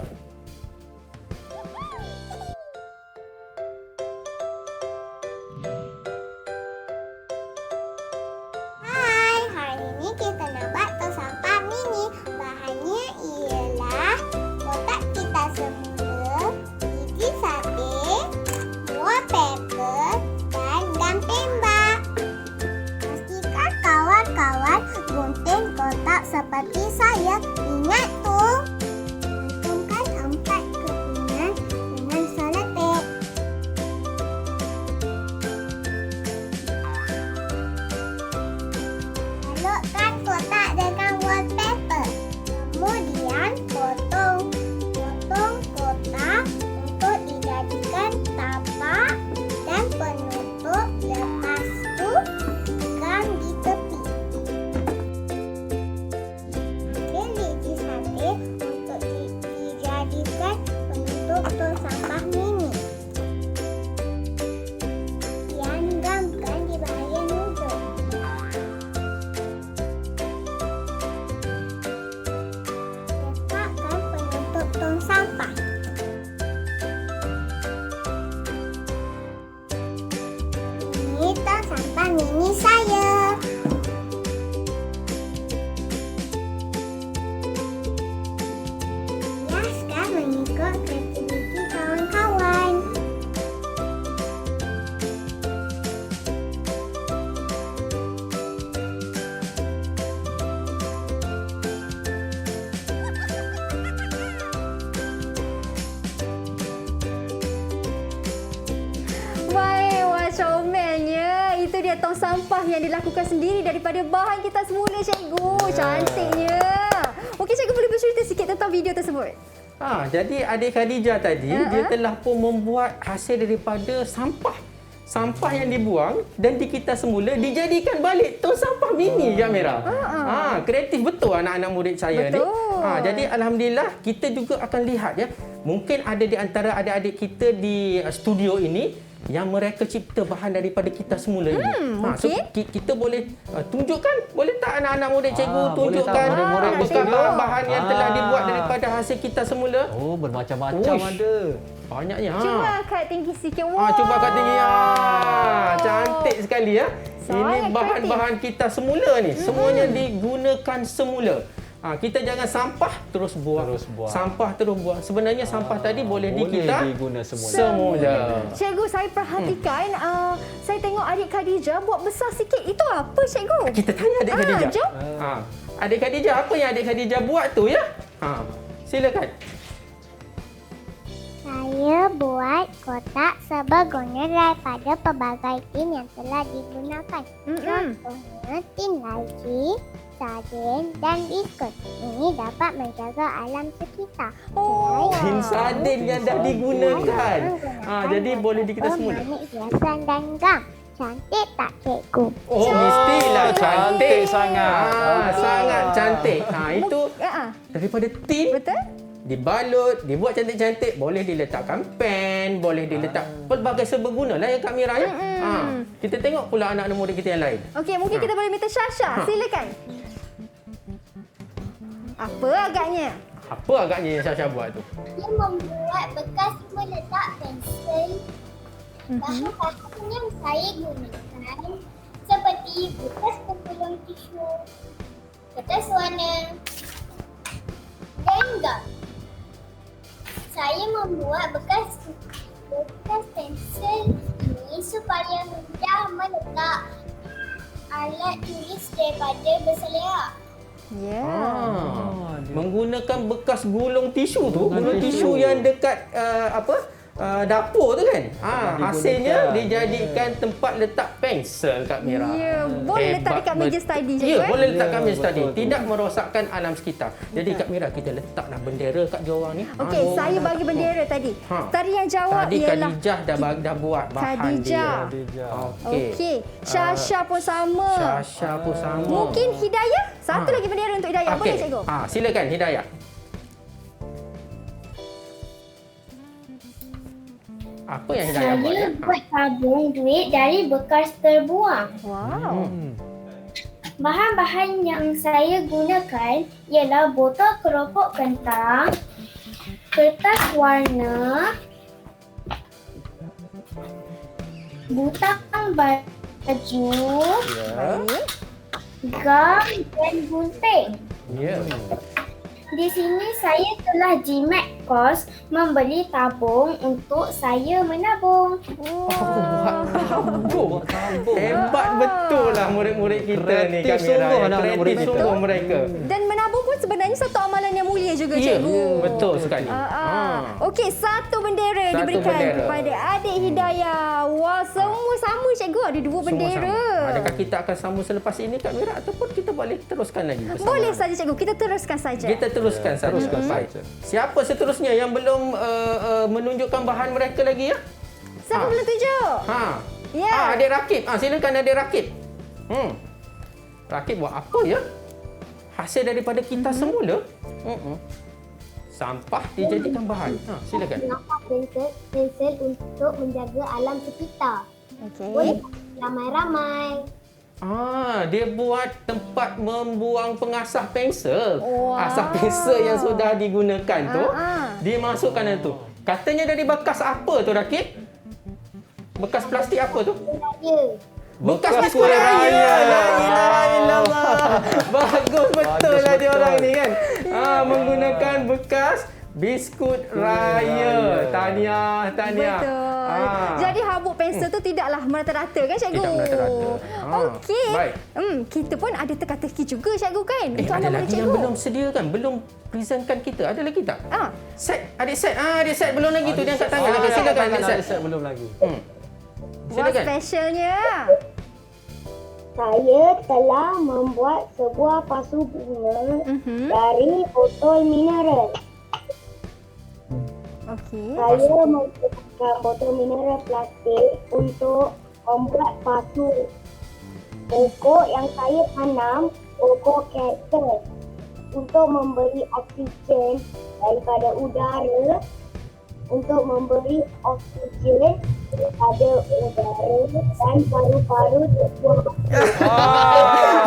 S5: Hai, hari ini kita nak buat tong sampah mini. Bahannya ialah kotak kita semula, biji sate, buah pepper dan gam tembak. Pastikan kawan-kawan gunting kotak seperti saya. Ingat tu, gantungkan 4 kepingan dengan selotip. Balokkan kotak dengan wallpaper. Kemudian potong kotak untuk dijadikan tapak dan penutup. Lepas tu gam di tepi. mini saya. Hiaskan mengikut kreativiti kawan-kawan.
S1: Baik, wah comelnya. Itu dia tong sampah yang dilakukan sendiri daripada bahan kita semula, cikgu. Cantiknya. Okey, cikgu boleh bercerita sikit tentang video tersebut?
S2: Jadi adik Khadijah tadi dia telah pun membuat hasil daripada sampah. Sampah yang dibuang dan dikita semula dijadikan balik tong sampah mini, Kak Mira. Kreatif betul anak-anak murid saya
S1: Betul.
S2: ni. Jadi alhamdulillah kita juga akan lihat ya. Mungkin ada di antara adik-adik kita di studio ini yang mereka cipta bahan daripada kita semula ini. So
S1: okey.
S2: kita boleh tunjukkan, boleh tak anak-anak murid cikgu
S3: Boleh tak
S2: tunjukkan
S3: murid-murid
S2: bekas
S3: bersedia?
S2: bahan-bahan yang telah dibuat daripada hasil kita semula.
S3: Oh, bermacam-macam
S2: Uish.
S3: ada.
S2: Banyaknya.
S1: Cuba kat tinggi sikit. Wah.
S2: Cuba kat tinggi. Cantik sekali ya. Ini
S1: Sangat
S2: bahan-bahan kita semula ni. Semuanya digunakan semula. Kita jangan sampah terus buang. Sampah terus buang. Sebenarnya sampah tadi boleh dikita
S3: diguna semula.
S2: semula.
S1: Cikgu, saya perhatikan, saya tengok adik Khadijah buat besar sikit. Itu apa, cikgu?
S2: Kita tanya adik Khadijah.
S1: Jom.
S2: Adik Khadijah, apa yang adik Khadijah buat tu ya? Silakan.
S5: Saya buat kotak seberguna daripada pelbagai tin yang telah digunakan. Contohnya tin laci, sardin dan biskut. Ini dapat menjaga alam sekitar.
S1: Oh.
S2: Tin sardin yang dah digunakan. Jadi boleh dikita semula.
S5: Manik hiasan dan gam. Cantik tak, cikgu?
S2: Oh, mestilah cantik
S3: sangat.
S2: Sangat cantik. Itu daripada tin
S1: Betul?
S2: dibalut, dibuat cantik-cantik, boleh diletakkan pen, boleh diletak pelbagai seberguna lah ya Kak Mira ya. Kita tengok pula anak-anak murid kita yang lain.
S1: Okey, mungkin kita boleh minta Syasha. Silakan. Apa agaknya?
S2: Apa agaknya yang Syasha buat tu?
S5: Dia membuat bekas meletak pensel. Bahan-bahan yang saya gunakan seperti bekas pemulung tisu, kertas warna dan gam. Saya membuat bekas pensel ini supaya mudah meletak alat tulis daripada berselera.
S1: Ya.
S2: Menggunakan bekas gulung tisu tu, gulung tisu yang dekat dapur tu kan. Hasilnya dijadikan tempat letak pensel Kak Mira.
S1: Ya, boleh letak dekat meja study je.
S2: Ya, boleh letak kat meja study. Tidak merosakkan alam sekitar. Jadi Kak Mira, kita letaklah bendera kat diorang ni.
S1: Okey, saya bagi bendera tadi. Tadi yang jawab
S2: Tadi
S1: ialah
S2: Khadijah dah buat bahan
S1: Khadijah.
S2: dia.
S1: Okey. Syasha pun sama.
S2: Syasha pun sama.
S1: Mungkin Hidayah? Satu lagi bendera untuk Hidayah. Boleh, cikgu?
S2: Silakan Hidayah. Apa yang Hidayah buat ya?
S5: Saya buat tabung duit dari bekas terbuang.
S1: Wow.
S5: Bahan-bahan yang saya gunakan ialah botol keropok kentang, kertas warna, butang baju,
S1: Baik.
S5: gam dan gunting.
S2: Ya.
S5: Di sini saya telah jimat kos membeli tabung untuk saya menabung.
S2: Tabung. Hebat betul lah murid-murid kita ni Kak
S3: Kreatif
S2: Mira.
S3: sungguh anak-anak murid
S2: Kreatif
S3: kita.
S2: sungguh mereka.
S1: Dan menabung pun sebenarnya satu amalan yang mulia juga,
S2: Ya,
S1: cikgu.
S2: betul sekali.
S1: Okey, satu bendera
S2: Satu
S1: diberikan
S2: bendera.
S1: kepada adik Hidayah. Wah, semua sama, cikgu. Ada dua bendera.
S2: Sama-sama. Adakah kita akan sambung selepas ini Kak Mira ataupun kita boleh teruskan lagi bersama?
S1: Boleh saja, cikgu. Kita teruskan saja.
S2: Kita teruskan saja. Baik. Siapa seterusnya yang belum menunjukkan bahan mereka lagi ya?
S1: Siapa belum tunjuk? Ya.
S2: Adik Rakib. Silakan adik Rakib. Rakib buat apa ya? Hasil daripada kita semula. Sampah dijadikan bahan. Silakan.
S5: Mengapa pensel untuk menjaga alam sekitar?
S1: Okey.
S5: Boleh ramai-ramai.
S2: Dia buat tempat membuang pengasah pensel.
S1: Wow.
S2: Asah pensel yang sudah digunakan tu, dia masukkan itu. Katanya dari bekas apa tu Rakib? Bekas plastik apa tu?
S5: Ya.
S2: Bekas biskut raya. La ilaha illallah. Bagus betul lah dia orang ni kan. Menggunakan bekas biskut raya. Tahniah.
S1: Betul. Jadi habuk pensel tu tidaklah merata-rata kan cikgu?
S2: Tidak merata-rata.
S1: Okey.
S2: Baik.
S1: Kita pun ada teka-teki juga cikgu kan? Untuk
S2: Ada
S1: anak-anak
S2: lagi yang belum sediakan, belum presentkan kita. Ada lagi tak? Set, adik set belum lagi tu dia angkat tangan. Silakan adik set.
S3: Set belum lagi.
S1: Wah,
S2: Silakan.
S1: specialnya.
S5: Saya telah membuat sebuah pasu bunga dari botol mineral.
S1: Okey.
S5: Saya menggunakan botol mineral plastik untuk membuat pasu. Pokok yang saya tanam, pokok kaktus, untuk memberi oksigen daripada udara, untuk memberi oksigen pada udara dan paru-paru sebuah.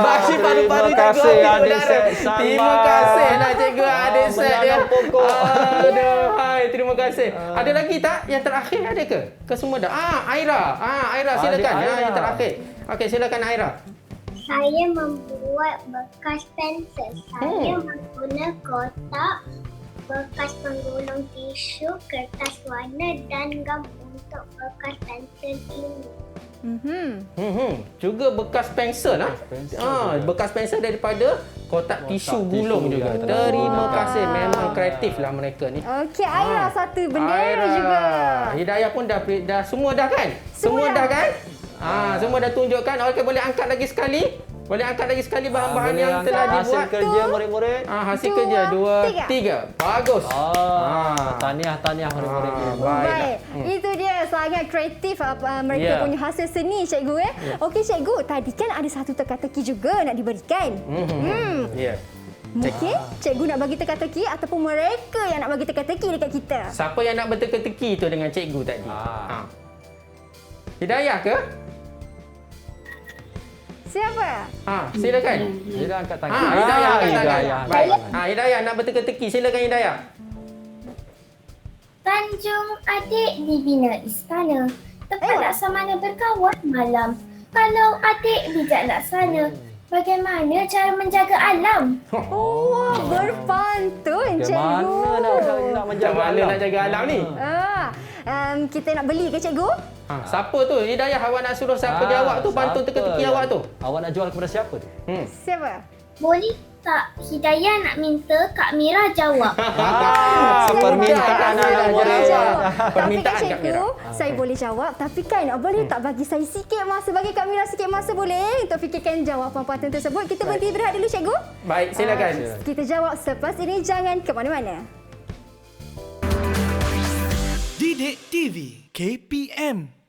S2: Bagi paru-paru
S3: Terima kasih
S2: cikgu
S3: adik
S2: udara.
S3: set.
S2: Terima kasihlah cikgu adik set dia.
S3: Menanam pokok.
S2: Aduh, hai, terima kasih. Ada lagi tak? Yang terakhir ada ke? Ke semua dah? Aira. Aira silakan.
S3: Adik Aira.
S2: Yang terakhir. Okey, silakan Aira.
S5: Saya membuat bekas pensel. Saya menggunakan kotak, bekas penggulung tisu, kertas warna dan gam untuk bekas pensel ini.
S2: Juga bekas pensel bekas pensel daripada kotak tisu gulung
S3: tisu
S2: juga.
S3: juga.
S2: Terima kasih, memang kreatif lah mereka ni.
S1: Okey, Aira satu bendera
S2: Aira.
S1: juga.
S2: Hidayah pun dah semua dah kan?
S1: Semua dah.
S2: kan? Semua dah tunjukkan. Okey, boleh angkat lagi sekali? Boleh angkat lagi sekali bahan-bahan yang telah
S3: hasil
S2: dibuat?
S3: kerja murid-murid.
S2: Hasil kerja 2, 3. Bagus.
S3: Tahniah murid-murid.
S1: Baik. Itu dia sangat kreatif mereka
S2: Ya.
S1: punya hasil seni cikgu Okey cikgu, tadi kan ada satu teka-teki juga nak diberikan.
S2: Ya.
S1: Mungkin cikgu nak bagi teka-teki ataupun mereka yang nak bagi teka-teki dekat kita.
S2: Siapa yang nak berteka-teki tu dengan cikgu tadi? Hidayah ke?
S1: Siapa?
S2: Silakan.
S3: Hidayah angkat tangan.
S2: Hidayah angkat tangan.
S3: Hidayah.
S2: Baik. Hidayah nak berteka-teki. Silakan Hidayah.
S6: Tanjung adik dibina istana, tempat laksamana berkawan malam. Kalau adik bijak laksana, bagaimana cara menjaga alam?
S1: Oh, berpantun cikgu.
S3: Mana nak menjaga
S2: Macam mana
S3: alam?
S2: nak jaga alam ni?
S1: Kita nak beli ke cikgu?
S2: Siapa tu? Hidayah, awak nak suruh siapa jawab tu? Pantun teka-teki awak tu?
S3: Awak nak jual kepada siapa tu?
S1: Siapa?
S6: Boleh tak Hidayah nak minta Kak Mira jawab?
S3: Permintaan anak murid.
S1: Tapi
S2: Permintaan
S1: kan
S2: Kak Mira.
S1: cikgu, saya boleh jawab. Tapi kan boleh tak bagi saya sikit masa, bagi Kak Mira sikit masa boleh? Untuk fikirkan jawapan pantun tersebut. Kita berhenti berehat dulu cikgu.
S2: Baik, silakan.
S1: Kita jawab selepas ini. Jangan ke mana-mana.
S4: Didik TV KPM.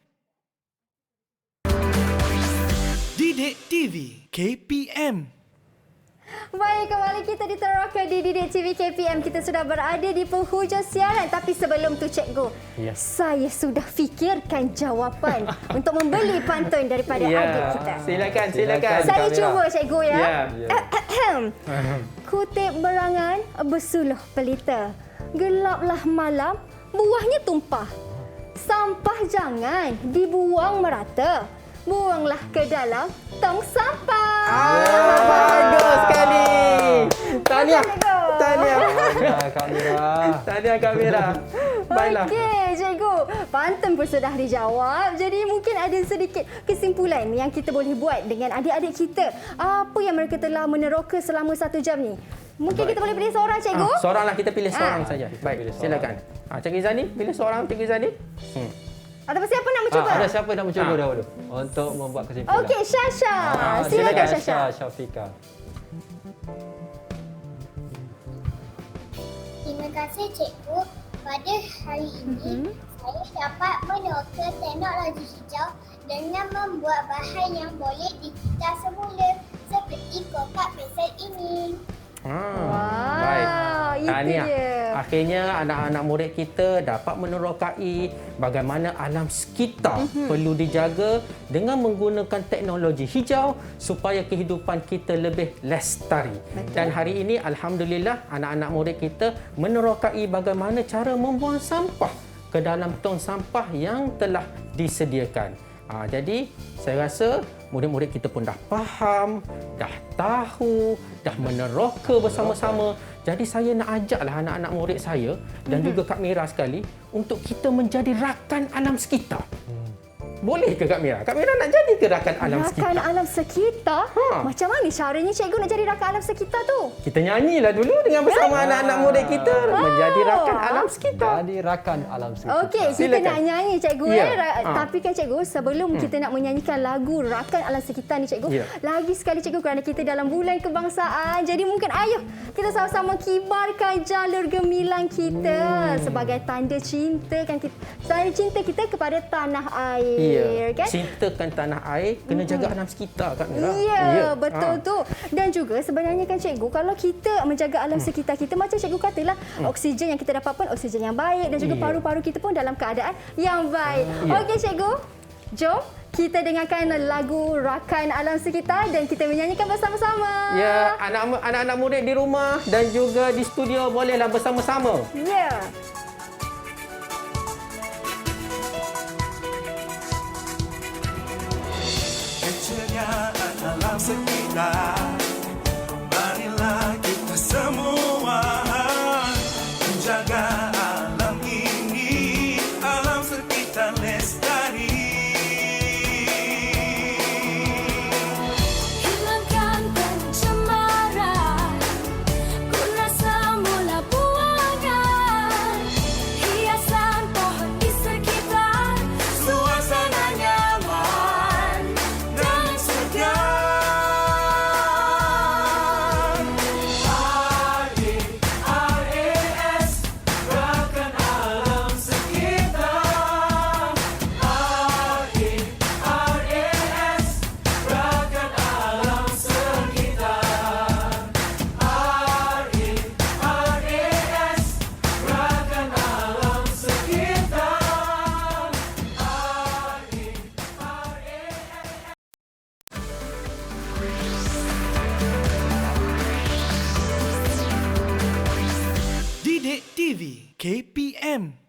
S4: Didik TV KPM.
S1: Baik, kembali kita diterorkan di Didik TV KPM. Kita sudah berada di penghujung siaran. Tapi sebelum tu cikgu, saya sudah fikirkan jawapan untuk membeli pantun daripada adik kita.
S2: Silakan.
S1: Saya cuba cikgu ya.
S2: Ya.
S1: Kutip berangan bersuluh pelita. Gelaplah malam, buahnya tumpah. Sampah jangan dibuang merata. Buanglah ke dalam tong sampah.
S2: Bagus sekali. Tahniah.
S3: Kak Mira.
S2: Tahniah Kak Mira. Baiklah.
S1: Okey, cikgu. Pantun pun sudah dijawab. Jadi mungkin ada sedikit kesimpulan yang kita boleh buat dengan adik-adik kita. Apa yang mereka telah meneroka selama 1 jam ni. Mungkin kita boleh pilih seorang, cikgu?
S2: Seoranglah, kita pilih seorang saja. Baik, silakan. Cikgu Izani, pilih seorang Cikgu Izani.
S1: Ataupun siapa nak mencuba?
S3: Ada siapa nak mencuba dahulu untuk membuat kesimpulan?
S1: Okey, Syasha.
S2: silakan,
S1: Syasha.
S3: Syafiqah.
S5: Terima kasih cikgu. Pada hari ini, saya dapat meneroka teknologi hijau dengan membuat bahan yang boleh dipecah semula seperti kotak pensel ini.
S2: Baik.
S1: Itu
S2: Tahniah.
S1: dia.
S2: Akhirnya anak-anak murid kita dapat menerokai bagaimana alam sekitar perlu dijaga dengan menggunakan teknologi hijau supaya kehidupan kita lebih lestari. Dan hari ini alhamdulillah anak-anak murid kita menerokai bagaimana cara membuang sampah ke dalam tong sampah yang telah disediakan. Jadi saya rasa murid-murid kita pun dah faham, dah tahu, dah meneroka bersama-sama. Jadi saya nak ajaklah anak-anak murid saya dan juga Kak Mira sekali untuk kita menjadi rakan alam sekitar. Boleh ke Kak Mira? Kak Mira nak jadi ke rakan alam sekitar?
S1: Rakan alam sekitar? Macam mana caranya cikgu nak jadi rakan alam sekitar tu?
S2: Kita nyanyilah dulu dengan bersama anak-anak murid kita menjadi rakan alam sekitar.
S3: Jadi rakan alam sekitar.
S1: Okey, kita
S2: Silakan.
S1: nak nyanyi cikgu
S2: Ya.
S1: Tapi kan cikgu, sebelum kita nak menyanyikan lagu Rakan Alam Sekitar ni cikgu,
S2: Ya.
S1: lagi sekali cikgu kerana kita dalam bulan kebangsaan. Jadi mungkin ayuh kita sama-sama kibarkan jalur gemilang kita sebagai tanda cinta kan kita, tanda cinta kita kepada tanah air. Kan?
S2: Cintakan tanah air, kena jaga alam sekitar Kak Mira.
S1: Ya, betul tu. Dan juga sebenarnya kan cikgu, kalau kita menjaga alam sekitar kita, macam cikgu katalah, oksigen yang kita dapat pun oksigen yang baik dan juga paru-paru kita pun dalam keadaan yang baik. Okey cikgu, jom kita dengarkan lagu Rakan Alam Sekitar dan kita menyanyikan bersama-sama.
S2: Ya, anak-anak murid di rumah dan juga di studio bolehlah bersama-sama.
S1: Ya.
S7: Keceriaan alam sekitar, marilah kita semua menjaga alam ini, alam sekitar lestari.
S8: Hilangkan pencemaran, guna semula buangan, hiasan pohon di sekitar,
S7: Suasana nyaman dan segar. RAS, rakan alam sekitar. RAS, rakan alam sekitar. RAS, rakan alam sekitar.
S4: Didik TV KPM